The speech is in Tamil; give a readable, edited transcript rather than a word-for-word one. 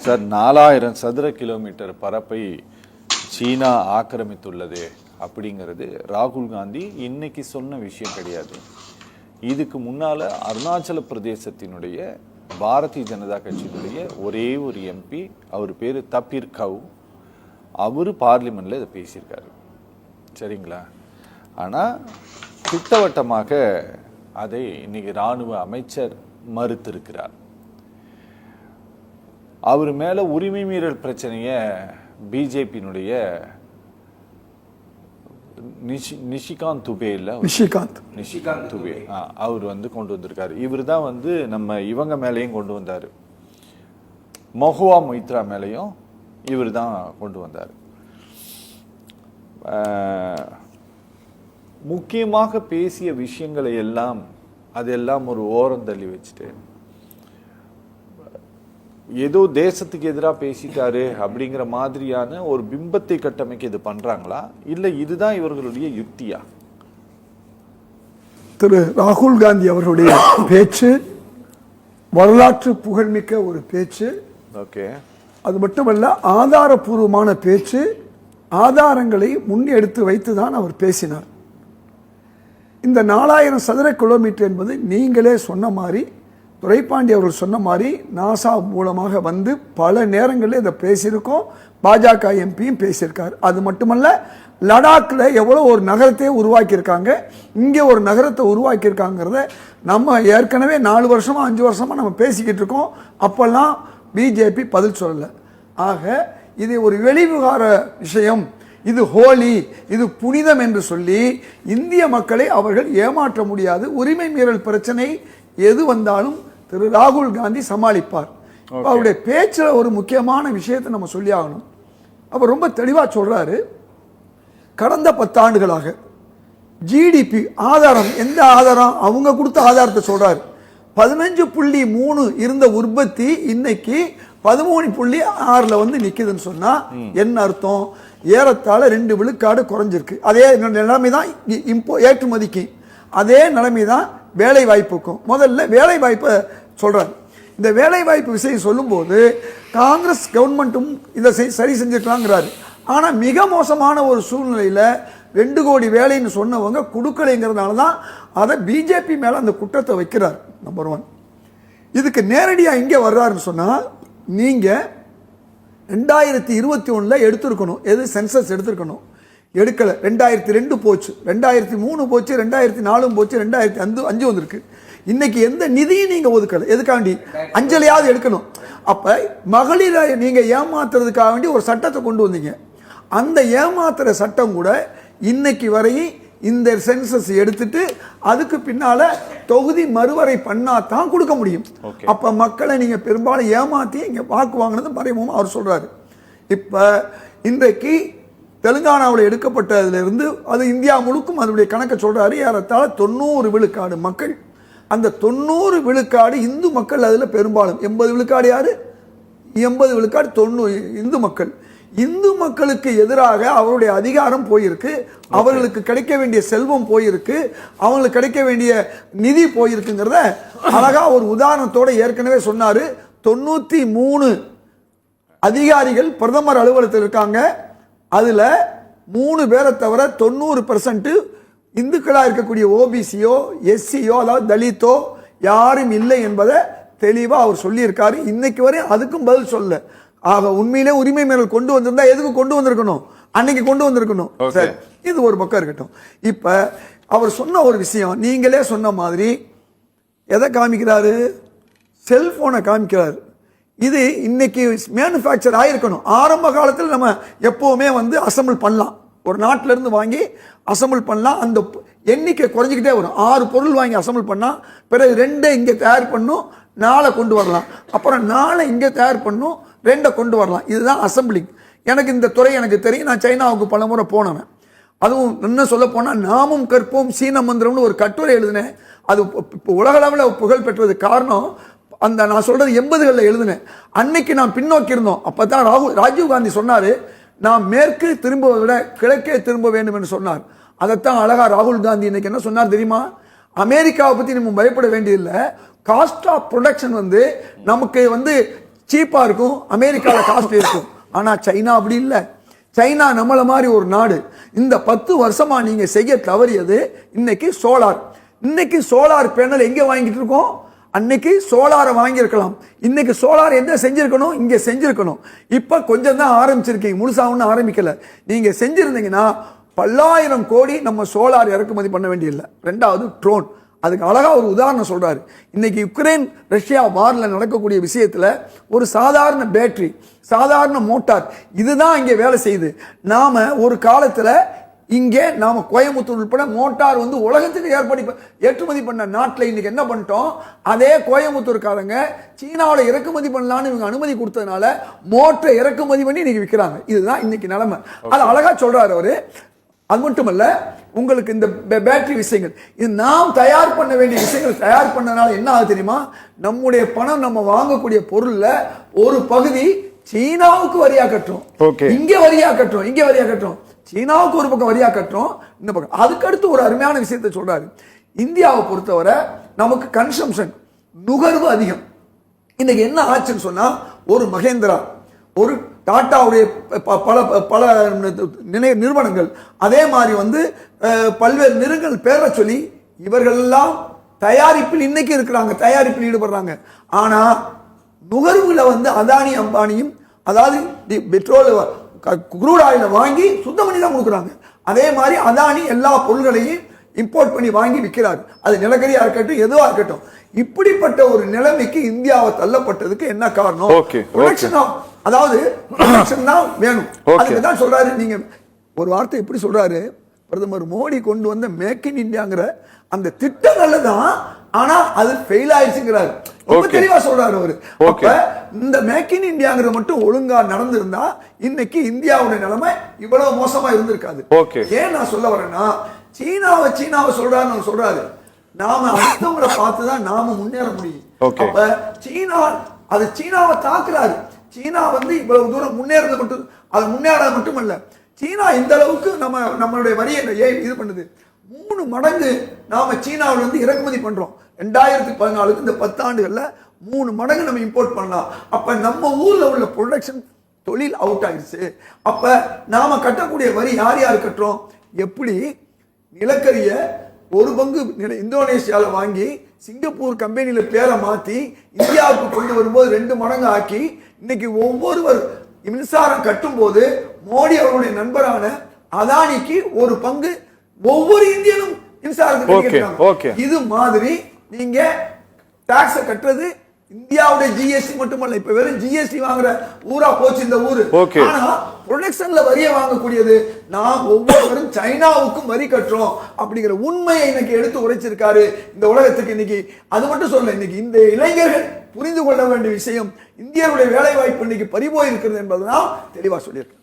சார் 4000 சதுர கிலோமீட்டர் பரப்பை சீனா ஆக்கிரமித்துள்ளது அப்படிங்கிறது ராகுல் காந்தி இன்னைக்கு சொன்ன விஷயம் கிடையாது. இதுக்கு முன்னால அருணாச்சல பிரதேசத்தினுடைய பாரதிய ஜனதா கட்சியினுடைய ஒரே ஒரு எம்பி, அவர் பேரு தபீர் கவு, அவரு பார்லிமெண்ட்ல இதை பேசியிருக்காரு. சரிங்களா? ஆனா திட்டவட்டமாக அதை இன்னைக்கு ராணுவ அமைச்சர் மறுத்திருக்கிறார். அவர் மேல உரிமை மீறல் பிரச்சனைய பிஜேபியினுடைய நிஷிகாந்த் துபே இல்ல நிஷிகாந்த் துபே அவர் கொண்டு வந்திருக்காரு. இவர் தான் நம்ம இவங்க மேலையும் கொண்டு வந்தாரு, மஹுவா மொய்த்ரா மேலையும் இவர் தான் கொண்டு வந்தார். முக்கியமாக பேசிய விஷயங்களை எல்லாம் அதெல்லாம் ஒரு ஓரம் தள்ளி வச்சுட்டு ஏதோ தேசத்துக்கு எதிராக பேசிட்டாரு அப்படிங்கிற மாதிரியான ஒரு பிம்பத்தை கட்டமைக்க இது பண்றாங்களா, இல்ல இதுதான் இவர்களுடைய யுக்தியா? திரு ராகுல் காந்தி அவர்களுடைய பேச்சு வரலாற்று புகழ்மிக்க ஒரு பேச்சு. ஓகே, அது மட்டுமல்ல, ஆதாரபூர்வமான பேச்சு. ஆதாரங்களை முன்னெடுத்து வைத்துதான் அவர் பேசினார். இந்த 4000 சதுர கிலோமீட்டர் என்பது நீங்களே சொன்ன மாதிரி, துரைப்பாண்டி அவர்கள் சொன்ன மாதிரி நாசா மூலமாக பல நேரங்களில் இதை பேசியிருக்கோம். பாஜக எம்பியும் பேசியிருக்காரு. அது மட்டுமல்ல, லடாக்ல எவ்வளோ ஒரு நகரத்தையே உருவாக்கியிருக்காங்க, இங்கே ஒரு நகரத்தை உருவாக்கியிருக்காங்கிறத நம்ம ஏற்கனவே 4 வருஷமா 5 வருஷமா நம்ம பேசிக்கிட்டு இருக்கோம். அப்பெல்லாம் பிஜேபி பதில் சொல்லலை. ஆக இது ஒரு வெளிவிகார விஷயம், இது ஹோலி, இது புனிதம் என்று சொல்லி இந்திய மக்களை அவர்கள் ஏமாற்ற முடியாது. உரிமை மீறல் பிரச்சனை எது வந்தாலும் திரு ராகுல் காந்தி சமாளிப்பார். அவருடைய பேச்சில் ஒரு முக்கியமான விஷயத்தை நம்ம சொல்லி ஆகணும். அவர் ரொம்ப தெளிவாக சொல்றாரு, கடந்த 10 ஆண்டுகளாக ஜிடிபி ஆதாரம், எந்த ஆதாரம்? அவங்க கொடுத்த ஆதாரத்தை சொல்றாரு. 15.3 இருந்த உற்பத்தி இன்னைக்கு 13.6 நிக்குதுன்னு சொன்னா என்ன அர்த்தம்? ஏறத்தாழ 2 விழுக்காடு குறைஞ்சிருக்கு. அதே நிலைமை தான் ஏற்றுமதிக்கு, அதே நிலைமை தான் வேலை வாய்ப்புக்கும். முதல்ல வேலை வாய்ப்பை சொல்றாரு. இந்த வேலை வாய்ப்பு விஷயம் சொல்லும்போது காங்கிரஸ் கவர்மெண்ட்டும் இதை சரி செஞ்சிருக்கலாங்கிறாரு. ஆனா மிக மோசமான ஒரு சூழ்நிலையில 2 கோடி வேலைன்னு சொன்னவங்க கொடுக்கலைங்கிறதுனால தான் அதை பிஜேபி மேல அந்த குற்றத்தை வைக்கிறார். நம்பர் 1. இதுக்கு நேரடியா இங்கே வர்றாருன்னு சொன்னா, நீங்க 2021 எடுத்திருக்கணும், எது சென்சஸ் எடுத்திருக்கணும், எடுக்கல. 2002 போச்சு, 2003 போச்சு, 2004 போச்சு, 2005 வந்திருக்கு. இன்னைக்கு எந்த நிதியும் நீங்க ஒதுக்கல. எதுக்காண்டி? அஞ்சலியாவது எடுக்கணும். அப்ப மகளிரை நீங்க ஏமாத்துறதுக்காக வேண்டி ஒரு சட்டத்தை கொண்டு வந்தீங்க. அந்த ஏமாத்துற சட்டம் கூட இன்னைக்கு வரையும் இந்த சென்சஸ் எடுத்துட்டு அதுக்கு பின்னால தொகுதி மறுவரை பண்ணாதான் கொடுக்க முடியும். அப்ப மக்களை நீங்க பெரும்பாலும் ஏமாத்தி இங்க வாக்கு வாங்கினது மறைமுகமா அவர் சொல்றாரு. இப்ப இன்றைக்கு தெலுங்கானாவில் எடுக்கப்பட்டதுல இருந்து அது இந்தியா முழுக்கும் அதனுடைய கணக்கை சொல்றாரு. ஏறத்தாழ 90 விழுக்காடு மக்கள், அந்த 90 விழுக்காடு இந்து மக்கள். அதுல பெரும்பாலும் 80 விழுக்காடு யாரு? 80 விழுக்காடு 90 இந்து மக்கள். இந்து மக்களுக்கு எதிராக அவருடைய அதிகாரம் போயிருக்கு, அவர்களுக்கு கிடைக்க வேண்டிய செல்வம் போயிருக்கு, அவங்களுக்கு கிடைக்க வேண்டிய நிதி போயிருக்குங்கிறத அழகா ஒரு உதாரணத்தோட ஏற்கனவே சொன்னாரு. 93 அதிகாரிகள் பிரதமர் அலுவலகத்தில் இருக்காங்க. அதுல 3 பேரை தவிர 90% இந்துக்களா இருக்கக்கூடிய ஓபிசியோ எஸ்சியோ அதாவது தலித்தோ யாரும் இல்லை என்பதை தெளிவா அவர் சொல்லியிருக்காரு. இன்னைக்கு வரை அதுக்கும் பதில் சொல்ல. ஆக உண்மையிலே உரிமை மீறல் கொண்டு வந்திருந்தா எதுக்கு கொண்டு வந்திருக்கணும்? அன்னைக்கு கொண்டு வந்திருக்கணும். சரி, இது ஒரு பக்கம் இருக்கட்டும். இப்ப அவர் சொன்ன ஒரு விஷயம், நீங்களே சொன்ன மாதிரி எதை காமிக்கிறாரு? செல்போனை காமிக்கிறாரு. இது இன்னைக்கு மேனுஃபேக்சர் ஆயிருக்கணும். ஆரம்ப காலத்தில் நம்ம எப்பவுமே அசம்பிள் பண்ணலாம், ஒரு நாட்டில இருந்து வாங்கி அசம்பிள் பண்ணலாம். அந்த எண்ணிக்கை குறைஞ்சிக்கிட்டே வரும். 6 பொருள் வாங்கி அசம்பிள் பண்ணா பிறகு 2 இங்க தயார் பண்ணும், 4 கொண்டு வரலாம், அப்புறம் 4 இங்க தயார் பண்ணும், 2 கொண்டு வரலாம். இதுதான் அசம்பிளிங். எனக்கு இந்த துறை எனக்கு தெரியும். நான் சைனாவுக்கு பல முறை போனவன். அதுவும் என்ன சொல்ல போனா, நாமும் கற்போம் சீன மந்திரம்னு ஒரு கட்டுரை எழுதினேன். அது உலக அளவில் புகழ் பெற்றது. காரணம், அந்த நான் சொல்றது 80களில் எழுதினேன். அன்னைக்கு நான் பின்னோக்கி இருந்தோம். அப்பதான் ராஜீவ் காந்தி சொன்னாரு, நாம் மேற்கு திரும்புவதை விட கிழக்கே திரும்ப வேண்டும் என்று சொன்னார். அதைத்தான் அழகா ராகுல் காந்தி இன்னைக்கு என்ன சொன்னார் தெரியுமா? அமெரிக்காவை பத்தி நம்ம பயப்பட வேண்டியதில்லை, காஸ்ட் ஆஃப் ப்ரொடக்ஷன் நமக்கு சீப்பா இருக்கும், அமெரிக்கால காஸ்ட்லி இருக்கும். ஆனா சைனா அப்படி இல்லை. சைனா நம்மள மாதிரி ஒரு நாடு. இந்த 10 வருஷமா நீங்க செய்ய தவறியது இன்னைக்கு சோலார். இன்னைக்கு சோலார் பேனல் எங்க வாங்கிட்டு இருக்கோம்? அன்னைக்கு சோலாரை வாங்கியிருக்கலாம். இன்னைக்கு சோலார் எந்த செஞ்சிருக்கணும்? இங்க செஞ்சிருக்கணும். இப்ப கொஞ்சம் தான் ஆரம்பிச்சிருக்கீங்க, முழுசா ஒன்றும் ஆரம்பிக்கல. நீங்க செஞ்சிருந்தீங்கன்னா பல்லாயிரம் கோடி நம்ம சோலார் இறக்குமதி பண்ண வேண்டியதில்லை. ரெண்டாவது ட்ரோன், அதுக்கு அழகா ஒரு உதாரணம் சொல்றாரு. இன்னைக்கு யுக்ரைன் ரஷ்யா வார்ல நடக்கக்கூடிய விஷயத்துல ஒரு சாதாரண பேட்டரி, சாதாரண மோட்டார், இதுதான் இங்கே வேலை செய்யுது. நாம ஒரு காலத்துல இங்கே நாம கோயம்புத்தூர் உட்பட மோட்டார் வந்து உலகத்துக்கு ஏற்றுமதி பண்ண நாட்டில் இன்னைக்கு என்ன பண்ணிட்டோம்? அதே கோயம்புத்தூர்காரங்க சீனாவில் இறக்குமதி பண்ணலான்னு இவங்க அனுமதி கொடுத்ததுனால மோட்டரை இறக்குமதி பண்ணி இன்னைக்கு விற்கிறாங்க. இதுதான் இன்னைக்கு நிலைமை. அது அழகா சொல்றாரு அவரு. அது மட்டுமல்ல, உங்களுக்கு இந்த பேட்டரி விஷயங்கள், இது நாம் தயார் பண்ண வேண்டிய விஷயங்கள் தயார் பண்ணனால என்ன ஆகுது தெரியுமா? நம்முடைய பணம், நம்ம வாங்கக்கூடிய பொருள்ல ஒரு பகுதி சீனாவுக்கு வரியா கட்டுறோம், இங்க வரியா கட்டுறோம், இங்க வரியா கட்டுறோம். சீனாவுக்கு ஒரு பக்கம் வரியா கட்டுறோம், இந்த பக்கம். அதுக்கடுத்து ஒரு அருமையான விஷயத்தை சொல்றாரு. இந்தியாவை பொறுத்தவரை நமக்கு கன்சம்ஷன், நுகர்வு அதிகம். இன்னைக்கு என்ன ஆச்சுன்னு சொன்னா, ஒரு மகேந்திரா, ஒரு டாட்டாவுடைய பல பல நிறுவனங்கள், அதே மாதிரி வந்து பல்வேறு நிறுவனங்கள் பேரை சொல்லி இவர்கள் எல்லாம் தயாரிப்பில் இன்னைக்கு இருக்கிறாங்க, தயாரிப்பில் ஈடுபடுறாங்க. ஆனா நுகர்வுல வந்து அதானி அம்பானியும், அதாவது பெட்ரோல் குரூட் ஆயில வாங்கி சுத்தம் பண்ணி தான் கொடுக்குறாங்க. அதே மாதிரி அதானி எல்லா பொருள்களையும் இம்போர்ட் பண்ணி வாங்கி விற்கிறார். அது நிலக்கரியா இருக்கட்டும், எதுவா இருக்கட்டும். இப்படிப்பட்ட ஒரு நிலைமைக்கு இந்தியாவை தள்ளப்பட்டதுக்கு என்ன காரணம்? அதாவது தான் வேணும். அதுக்கு தான் சொல்றாரு. நீங்க ஒரு வார்த்தை எப்படி சொல்றாரு? பிரதமர் மோடி கொண்டு வந்த மேக் இன் இந்தியாங்கிற அந்த திட்டங்கள்ல தான், ஆனா அது ஃபெயில் ஆயிடுச்சுங்கிறாரு. ரொம்ப தெளிவா சொல்றாரு அவரு. அப்ப இந்த மேக் இன் இந்தியாங்கிற மட்டும் ஒழுங்கா நடந்திருந்தா இன்னைக்கு இந்தியாவுடைய நிலைமை இவ்வளவு மோசமா இருந்திருக்காது. ஏன் நான் சொல்ல வரேன்னா, சீனாவை சொல்றாரு. நாம அடுத்தவங்களை பார்த்துதான் நாம முன்னேற முடியும். அப்ப சீனாவை தாக்குறாரு. சீனா வந்து இவ்வளவு தூரம் முன்னேறது மட்டும், அது முன்னேறாது மட்டுமல்ல, சீனா இந்த அளவுக்கு நம்மளுடைய வரியை இது பண்ணுது. 3 மடங்கு நாம சீனாவில இருந்து இறக்குமதி பண்றோம். 2014 இந்த 10 ஆண்டுகள்ல 3 மடங்கு நம்ம இம்போர்ட் பண்ணலாம். அப்ப நம்ம ஊர்ல உள்ள ப்ரொடக்ஷன் தொழில் அவுட் ஆயிடுச்சு. அப்ப நாம கட்டக்கூடிய வரி யார் யார் கட்டுறோம்? எப்படி நிலக்கரிய ஒரு பங்கு இந்தோனேஷியால வாங்கி சிங்கப்பூர் கம்பெனியில பேரை மாத்தி இந்தியாவுக்கு கொண்டு வரும்போது 2 மடங்கு ஆக்கி, இன்னைக்கு ஒவ்வொருவர் மின்சாரம் கட்டும் போது மோடி அவருடைய நண்பரான அதானிக்கு ஒரு பங்கு ஒவ்வொரு இந்தியனும் மின்சாரத்துக்கு. இது மாதிரி நீங்க டாக்ஸ் கட்டுறது இந்தியாவுடைய ஜிஎஸ்டி மட்டுமல்ல, இப்ப வெறும் ஜிஎஸ்டி வாங்குற ஊரா போச்சு இந்த ஊரு. ஆனா ப்ரொடக்ஷன்ல வரியை வாங்கக்கூடியது நாம் ஒவ்வொருவரும் சைனாவுக்கும் வரி கட்டுறோம் அப்படிங்கிற உண்மையை இன்னைக்கு எடுத்து உரைச்சிருக்காரு இந்த உலகத்துக்கு. இன்னைக்கு அது மட்டும் சொல்ல, இன்னைக்கு இந்த இளைஞர்கள் புரிந்து கொள்ள வேண்டிய விஷயம், இந்தியர்களுடைய வேலை வாய்ப்பு இன்னைக்கு பறிபோய் இருக்கிறது என்பதுதான் தெளிவா சொல்லியிருக்கு.